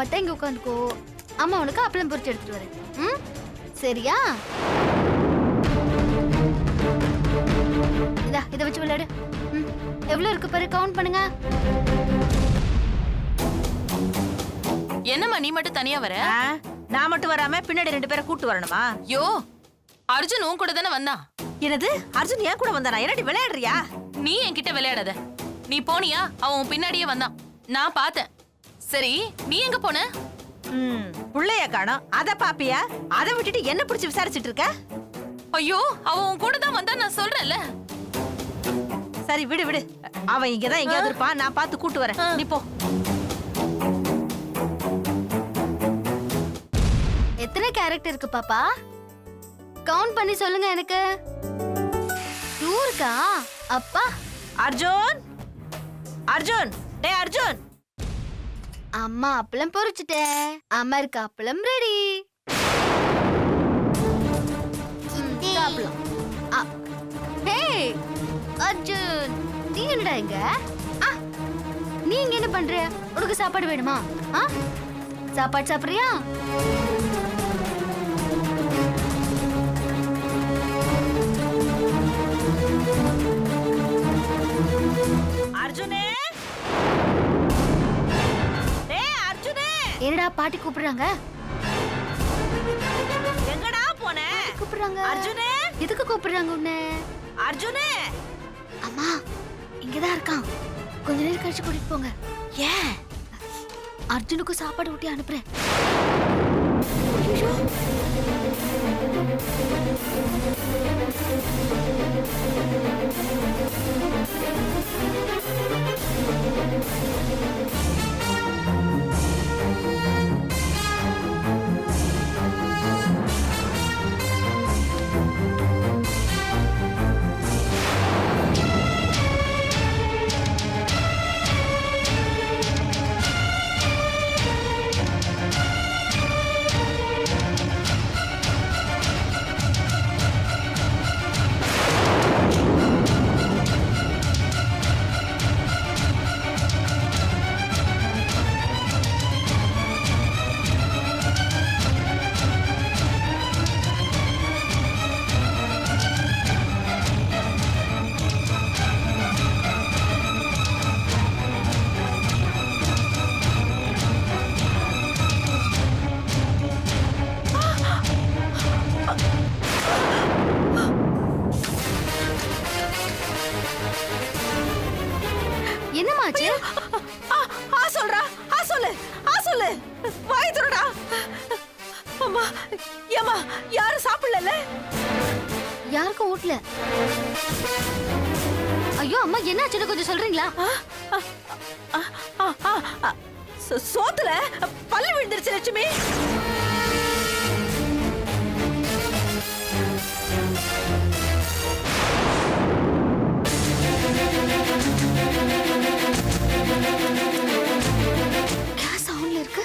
சமத்தா இங்க உட்காந்துக்கோ. அம்மா உனக்கு அப்பளம் பொரிச்சு எடுத்துட்டு வரேன். ம் சரியா? இதை வச்சு விளையாடு. ம் எவ்வளவு இருக்கு பாரு, கவுண்ட் பண்ணுங்க. என்னம்மா நீ மட்டும் தனியா வர? நான் மட்டும் வராம பின்னாடி 2 பேரை கூட்டு வரணுமா? யோ, அர்ஜுன் உன் கூட தானே வந்தான். என்னது? அர்ஜுன் ஏன் கூட வந்தானா? என்னடி விளையாடுறியா? நீ என்கிட்ட விளையாடாத. நீ போனியா? அவன் உன் பின்னாடியே வந்தான், நான் பார்த்தேன். சரி, நீ எங்க போன? புள்ளைய காணோம், அத பாப்பியா? அதை விட்டுட்டு என்ன பிடிச்சு விசாரிச்சுட்டு இருக்க? ஐயோ, அவன் உன் கூட தான் வந்தான், நான் சொல்றேன்ல. சரி விடு விடு, அவன் இங்கதான் எங்கேயாவது இருப்பான், நான் பார்த்து கூட்டு வரேன். நீ போ. எத்தனை கேரக்டர் இருக்கு பாப்பா? கவுண்ட் பண்ணி சொல்லுங்க எனக்கு. 2 இருக்கா? அப்பா. அர்ஜுன், அர்ஜுன், டேய் அர்ஜுன். அம்மா அப்பளம் பொரிச்சிட்டேன். அம்மா இருக்க அப்பளம் ரெடி. சாப்பிடலாம். ஹே அர்ஜுன், நீ என்னடா இங்க? நீ இங்க என்ன பண்ற? உனக்கு சாப்பாடு வேணுமா? சாப்பாடு சாப்பிடுறியா? அர்ஜுனே, டேய் அர்ஜுனே. என்னடா பாட்டி கூப்பிடுறாங்க? எங்கடா போன? கூப்பிடுறாங்க. அர்ஜுனே, எதுக்கு கூப்பிடுறாங்க உன்னை? அர்ஜுனே. அம்மா இங்கதான் இருக்கான், கொஞ்ச நேரம் கழிச்சு கூட்டிட்டு போங்க. ஏன்? அர்ஜுனுக்கு சாப்பாடு ஊட்டி அனுப்புறேன். என்னமாச்சு? சொல்றா, சொல்லு, வாய் திறடா. அம்மா, ஏமா யாரும் சாப்பிடல? யாருக்கும் ஊட்டல. ஐயோ அம்மா, என்னாச்சுன்னு கொஞ்சம் சொல்றீங்களா? சோத்துல பல்லு விழுந்துருச்சு லட்சுமி. கேஸ் ஆன்ல இருக்கு.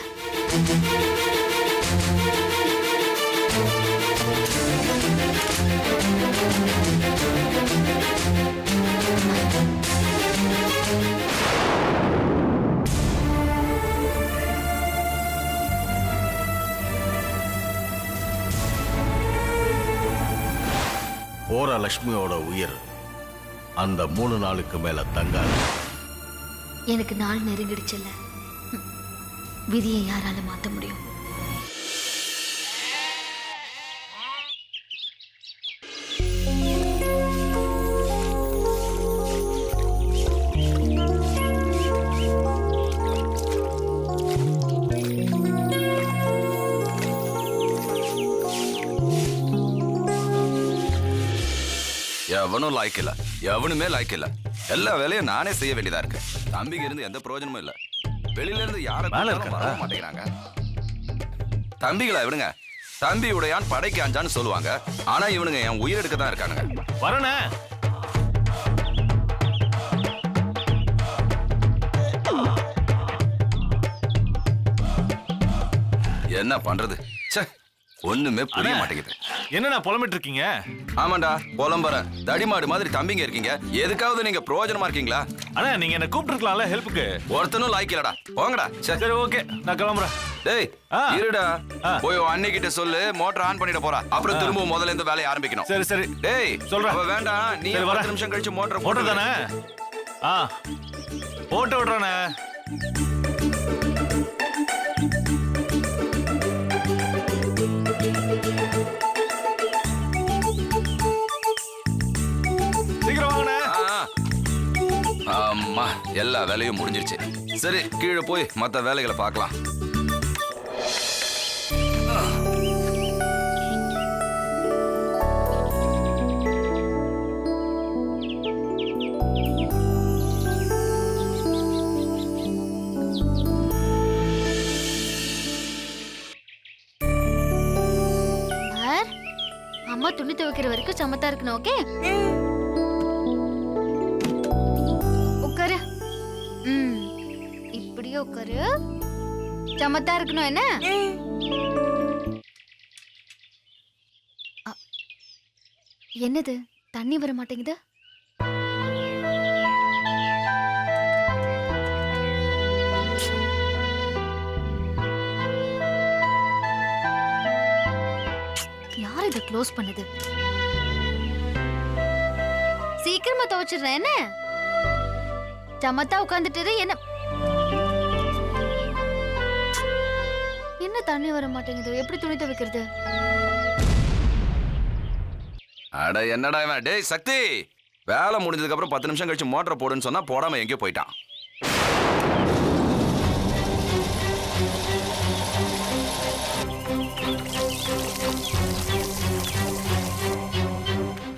போற லட்சுமியோட உயிர் அந்த 3 நாளுக்கு மேல தங்காது. எனக்கு நாள் நெருங்கிடுச்சுல்ல, விதியை யாரால மாத்த முடியும்? எவனும் லாய்க்கில்ல, எவனுமே லாய்க்கில்ல. எல்லா வேலையும் நானே செய்ய வேண்டியதா இருக்கு. தம்பிக்கு இருந்து எந்த பிரயோஜனமும் இல்ல. வெளியில இருந்து யாரும் வர மாட்டேங்கிறாங்க. தம்பிகளை விடுங்க, தம்பி உடையான் படைக்கு அஞ்சான்னு சொல்லுவாங்க. ஆனா இவனுங்க என் உயிர் எடுக்க தான் இருக்கானுங்க. வரனே என்ன பண்றது? ஒண்ணுமே புரிய மாட்டேங்குது. என்னண்ணா புலம்பிட்டு இருக்கீங்க? ஆமாண்டா புலம்புற தடிமாடு மாதிரி தம்பிங்க இருக்கீங்க. எதுக்காவது நீங்க பிரயோஜனமா இருக்கீங்களா? அண்ணா நீங்க என்ன கூப்பிட்டுருக்கலாம்ல ஹெல்ப்புக்கு. ஒருத்தனும் லாய்க்கலடா, போங்கடா. சரி ஓகே, நான் கிளம்புறேன். டேய் ஆ. இருடா, ஆ. போய் அன்னைக்கிட்ட சொல்லு மோட்டர் ஆன் பண்ணிட போறா. அப்புறம் திரும்ப முதல்ல இருந்து வேலையை ஆரம்பிக்கணும். சரி சரி டேய் சொல்றேன். அவ வேண்டாம், நீ சரி, வரேன். 10 நிமிஷம் கழிச்சு மோட்டர் போட்டு போட்டு தானே? போட்டு விடுறானே. சீக்கிரம் வாங்கண்ணே. ஆமா எல்லா வேலையும் முடிஞ்சிருச்சு. சரி கீழே போய் மத்த வேலைகளை பார்க்கலாம். அமர், அம்மா துணி துவைக்கிற வரைக்கும் சமத்தா இருக்கணும். ஓகே, உட்காரு. இப்படியே உட்காரு. சமத்தா இருக்கணும். என்ன என்னது தண்ணி வர மாட்டேங்குது? யார் இதை க்ளோஸ் பண்ணது? சீக்கிரமா துவைச்சிடுறேன். என்ன சமத்தா உட்காந்துட்டு என்ன என்ன தண்ணி வர மாட்டேங்குது? எப்படி துணி துவைக்கிறது? அட என்னடா இவன்? டேய் சக்தி, வேலை முடிஞ்சதுக்கு அப்புறம் 10 நிமிஷம் கழிச்சு மோட்டரை போடுன்னு சொன்னா போடாம எங்கேயோ போயிட்டான்.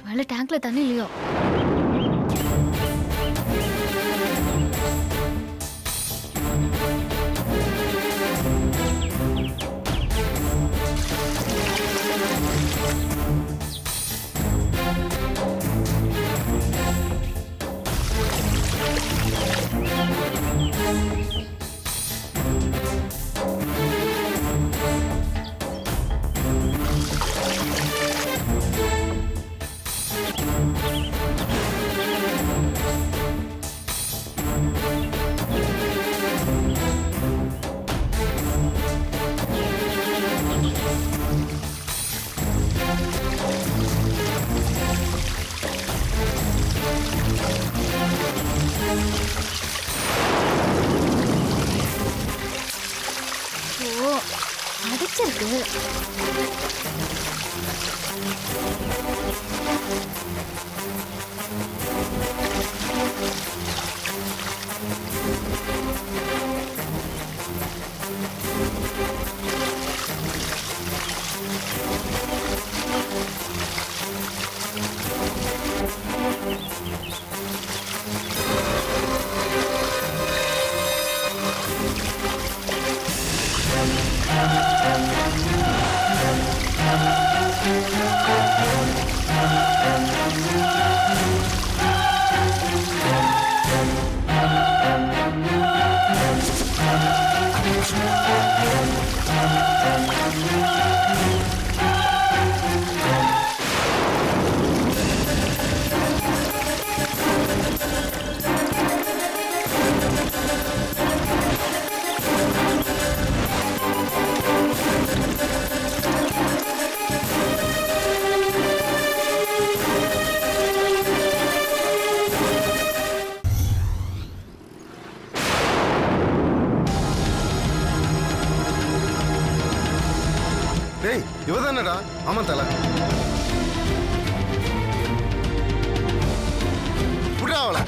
வேலை டேங்க்ல தண்ணி இல்லையோ? ஓ, அடைச்சிருக்கு. டேய் இவதானடா? ஆமா தல. புடா அவள.